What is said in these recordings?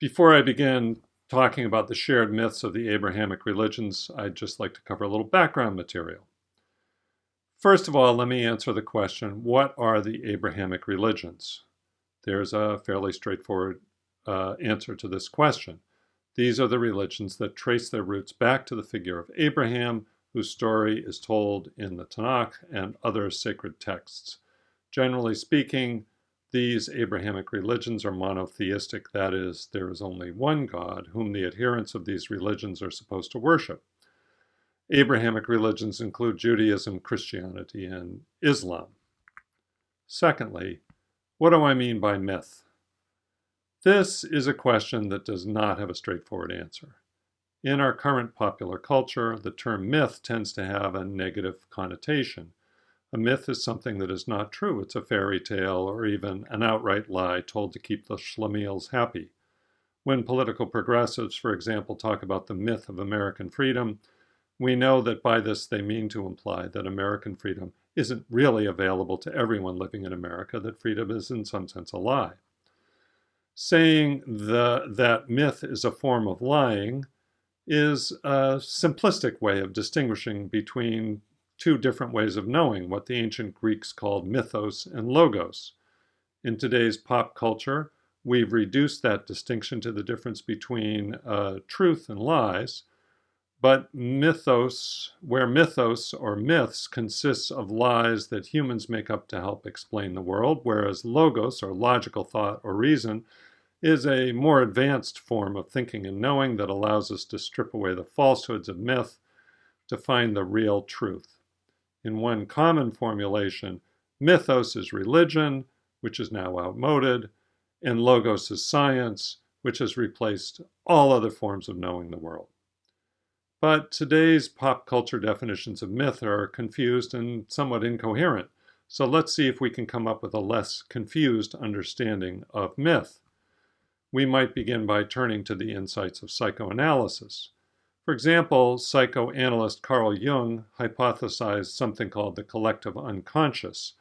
Before I begin talking about the shared myths of the Abrahamic religions, I'd just like to cover a little background material. First of all, let me answer the question, what are the Abrahamic religions? There's a fairly straightforward answer to this question. These are the religions that trace their roots back to the figure of Abraham, whose story is told in the Tanakh and other sacred texts. Generally speaking, these Abrahamic religions are monotheistic, that is, there is only one God whom the adherents of these religions are supposed to worship. Abrahamic religions include Judaism, Christianity, and Islam. Secondly, what do I mean by myth? This is a question that does not have a straightforward answer. In our current popular culture, the term myth tends to have a negative connotation. A myth is something that is not true. It's a fairy tale or even an outright lie told to keep the schlemiels happy. When political progressives, for example, talk about the myth of American freedom, we know that by this they mean to imply that American freedom isn't really available to everyone living in America, that freedom is in some sense a lie. Saying that myth is a form of lying is a simplistic way of distinguishing between two different ways of knowing, what the ancient Greeks called mythos and logos. In today's pop culture, we've reduced that distinction to the difference between truth and lies, but mythos or myths consists of lies that humans make up to help explain the world, whereas logos, or logical thought or reason, is a more advanced form of thinking and knowing that allows us to strip away the falsehoods of myth to find the real truth. In one common formulation, mythos is religion, which is now outmoded, and logos is science, which has replaced all other forms of knowing the world. But today's pop culture definitions of myth are confused and somewhat incoherent, so let's see if we can come up with a less confused understanding of myth. We might begin by turning to the insights of psychoanalysis. For example, psychoanalyst Carl Jung hypothesized something called the collective unconscious,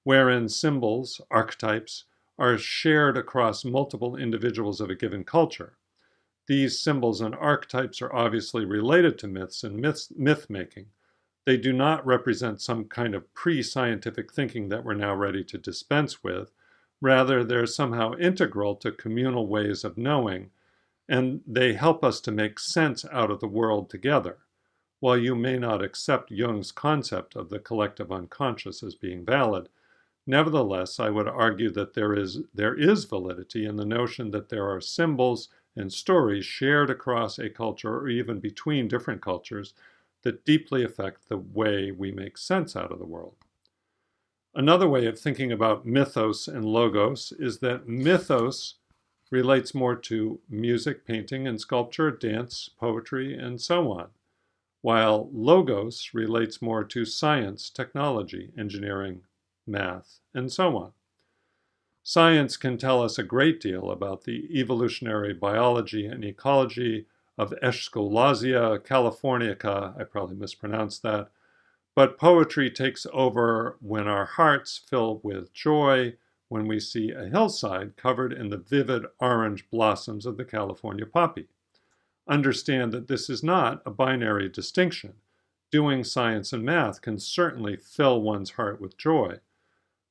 wherein symbols, archetypes, are shared across multiple individuals of a given culture. These symbols and archetypes are obviously related to myths and myth-making. They do not represent some kind of pre-scientific thinking that we're now ready to dispense with. Rather, they're somehow integral to communal ways of knowing, and they help us to make sense out of the world together. While you may not accept Jung's concept of the collective unconscious as being valid, nevertheless, I would argue that there is validity in the notion that there are symbols and stories shared across a culture or even between different cultures that deeply affect the way we make sense out of the world. Another way of thinking about mythos and logos is that mythos relates more to music, painting, and sculpture, dance, poetry, and so on, while logos relates more to science, technology, engineering, math, and so on. Science can tell us a great deal about the evolutionary biology and ecology of Aesculapia californica, I probably mispronounced that, but poetry takes over when our hearts fill with joy when we see a hillside covered in the vivid orange blossoms of the California poppy. Understand that this is not a binary distinction. Doing science and math can certainly fill one's heart with joy,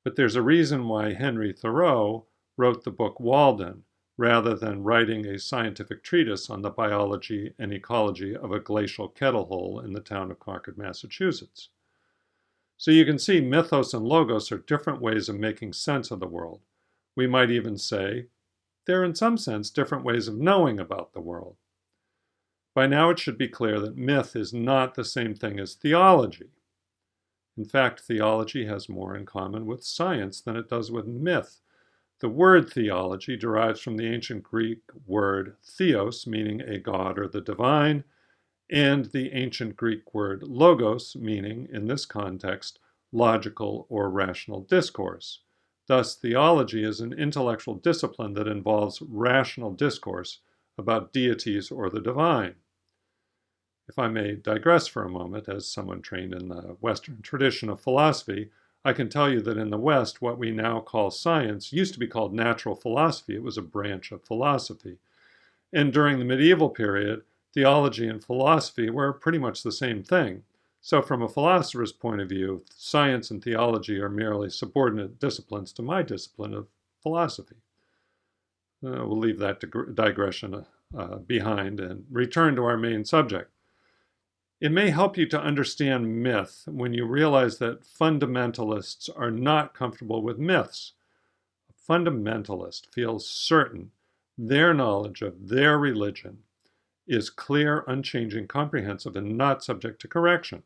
but there's a reason why Henry Thoreau wrote the book Walden, rather than writing a scientific treatise on the biology and ecology of a glacial kettle hole in the town of Concord, Massachusetts. So you can see mythos and logos are different ways of making sense of the world. We might even say they're in some sense different ways of knowing about the world. By now it should be clear that myth is not the same thing as theology. In fact, theology has more in common with science than it does with myth. The word theology derives from the ancient Greek word theos, meaning a god or the divine, and the ancient Greek word logos, meaning, in this context, logical or rational discourse. Thus, theology is an intellectual discipline that involves rational discourse about deities or the divine. If I may digress for a moment, as someone trained in the Western tradition of philosophy, I can tell you that in the West, what we now call science used to be called natural philosophy. It was a branch of philosophy. And during the medieval period, theology and philosophy were pretty much the same thing. So from a philosopher's point of view, science and theology are merely subordinate disciplines to my discipline of philosophy. We'll leave that digression behind and return to our main subject. It may help you to understand myth when you realize that fundamentalists are not comfortable with myths. A fundamentalist feels certain their knowledge of their religion is clear, unchanging, comprehensive, and not subject to correction.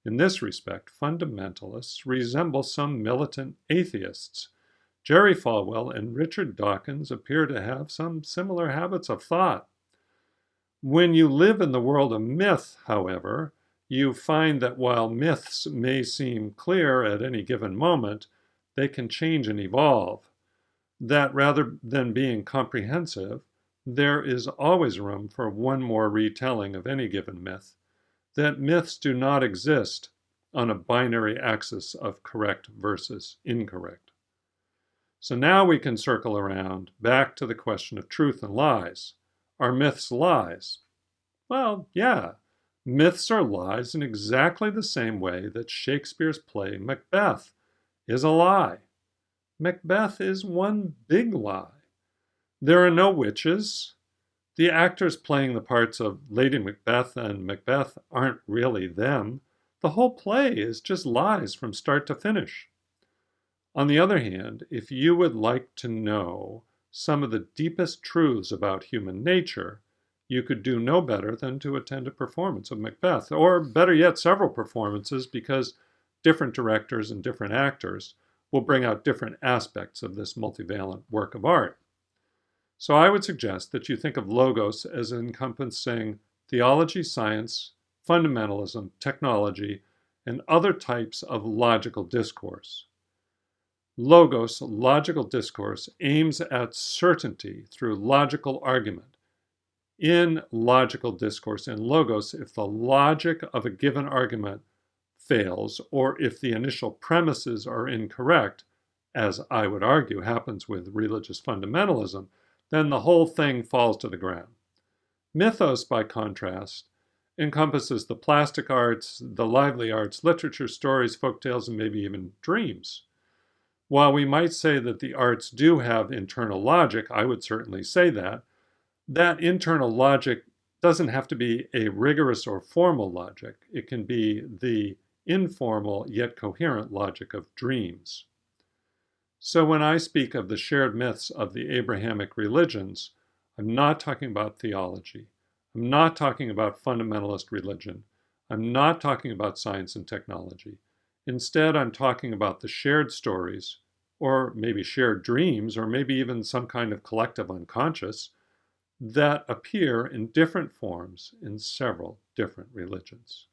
In this respect, fundamentalists resemble some militant atheists. Jerry Falwell and Richard Dawkins appear to have some similar habits of thought. When you live in the world of myth, however, you find that while myths may seem clear at any given moment, they can change and evolve. That rather than being comprehensive, there is always room for one more retelling of any given myth, that myths do not exist on a binary axis of correct versus incorrect. So now we can circle around back to the question of truth and lies. Are myths lies? Well, yeah. Myths are lies in exactly the same way that Shakespeare's play Macbeth is a lie. Macbeth is one big lie. There are no witches. The actors playing the parts of Lady Macbeth and Macbeth aren't really them. The whole play is just lies from start to finish. On the other hand, if you would like to know some of the deepest truths about human nature, you could do no better than to attend a performance of Macbeth, or better yet, several performances, because different directors and different actors will bring out different aspects of this multivalent work of art. So I would suggest that you think of logos as encompassing theology, science, fundamentalism, technology, and other types of logical discourse. Logos, logical discourse, aims at certainty through logical argument. In logical discourse, in logos, if the logic of a given argument fails, or if the initial premises are incorrect, as I would argue happens with religious fundamentalism, then the whole thing falls to the ground. Mythos, by contrast, encompasses the plastic arts, the lively arts, literature, stories, folktales, and maybe even dreams. While we might say that the arts do have internal logic, I would certainly say that internal logic doesn't have to be a rigorous or formal logic. It can be the informal yet coherent logic of dreams. So when I speak of the shared myths of the Abrahamic religions, I'm not talking about theology. I'm not talking about fundamentalist religion. I'm not talking about science and technology. Instead, I'm talking about the shared stories, or maybe shared dreams, or maybe even some kind of collective unconscious, that appear in different forms in several different religions.